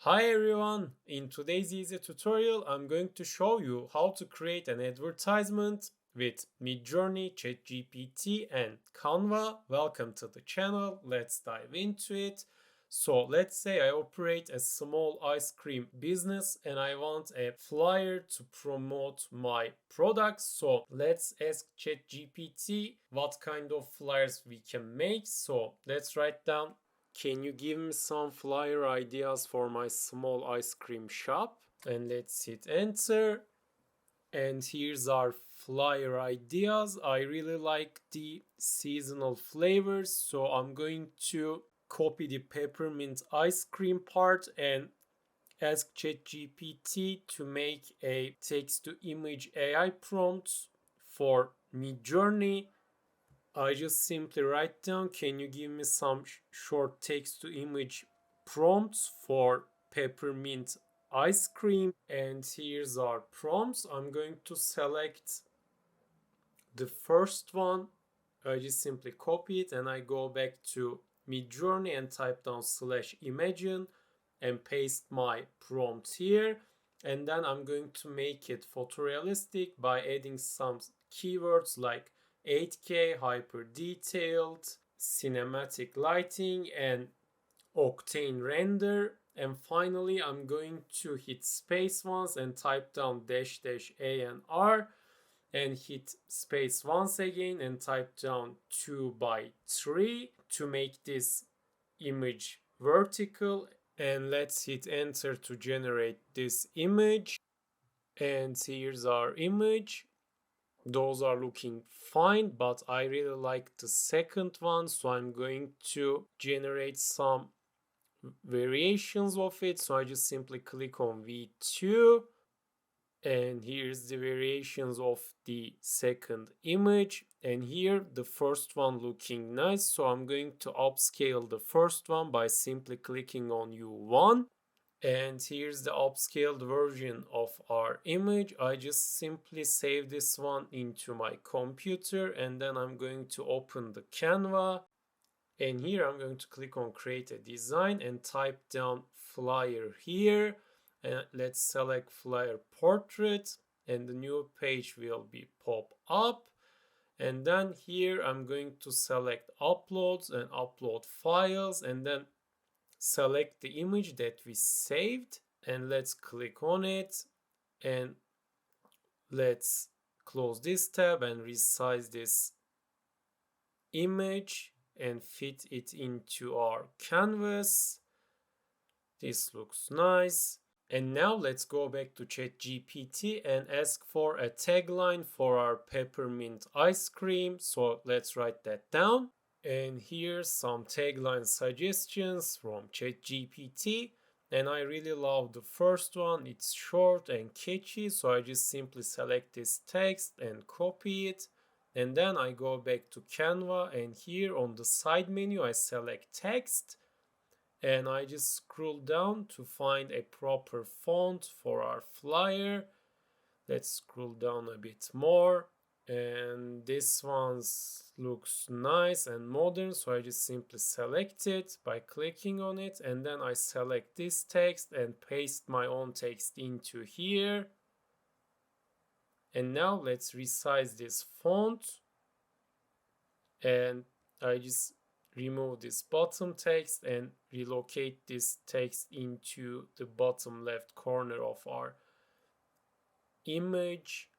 Hi everyone! In today's easy tutorial, I'm going to show you how to create an advertisement with Midjourney, ChatGPT and Canva. Welcome to the channel. Let's dive into it. So let's say I operate a small ice cream business and I want a flyer to promote my products. So let's ask ChatGPT what kind of flyers we can make. So let's write down, can you give me some flyer ideas for my small ice cream shop? And let's hit enter. And here's our flyer ideas. I really like the seasonal flavors, so I'm going to copy the peppermint ice cream part and ask ChatGPT to make a text to image AI prompt for Midjourney. I just simply write down, can you give me some short text to image prompts for peppermint ice cream? And here's our prompts. I'm going to select the first one. I just simply copy it and I go back to Midjourney and type down /imagine and paste my prompt here. And then I'm going to make it photorealistic by adding some keywords like 8K, hyper detailed, cinematic lighting, and octane render. And finally, I'm going to hit space once and type down --A and R and hit space once again and type down 2 by 3 to make this image vertical. And let's hit enter to generate this image. And here's our image. Those are looking fine, but I really like the second one, so I'm going to generate some variations of it. So I just simply click on V2, and here's the variations of the second image, and here the first one looking nice, so I'm going to upscale the first one by simply clicking on U1. And here's the upscaled version of our image. I just simply save this one into my computer and then I'm going to open the Canva. And here I'm going to click on create a design and type down flyer here. And let's select flyer portrait and the new page will be pop up. And then here I'm going to select uploads and upload files and then select the image that we saved and let's click on it and let's close this tab and resize this image and fit it into our canvas. This looks nice. And now let's go back to ChatGPT and ask for a tagline for our peppermint ice cream. So let's write that down. And here's some tagline suggestions from ChatGPT. And I really love the first one. It's short and catchy, so I just simply select this text and copy it. And then I go back to Canva, and here on the side menu I select text. And I just scroll down to find a proper font for our flyer. Let's scroll down a bit more. And this one looks nice and modern, so I just simply select it by clicking on it, and then I select this text and paste my own text into here. And now let's resize this font, and I just remove this bottom text and relocate this text into the bottom left corner of our image.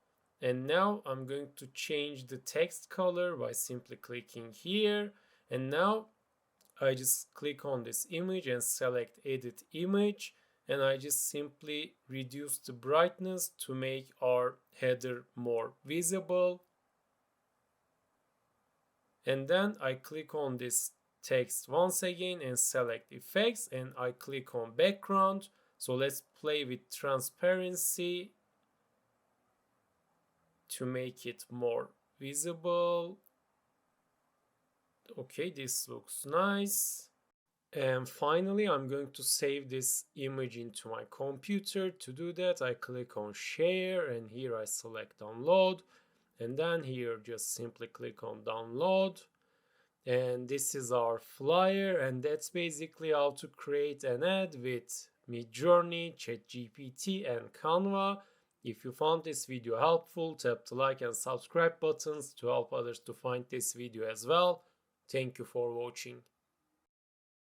And now I'm going to change the text color by simply clicking here. And now I just click on this image and select edit image. And I just simply reduce the brightness to make our header more visible. And then I click on this text once again and select effects and I click on background. So let's play with transparency to make it more visible. Okay, this looks nice. And finally, I'm going to save this image into my computer. To do that, I click on share and here I select download. And then here just simply click on download. And this is our flyer, and that's basically how to create an ad with Midjourney, ChatGPT, and Canva. If you found this video helpful, tap the like and subscribe buttons to help others to find this video as well. Thank you for watching.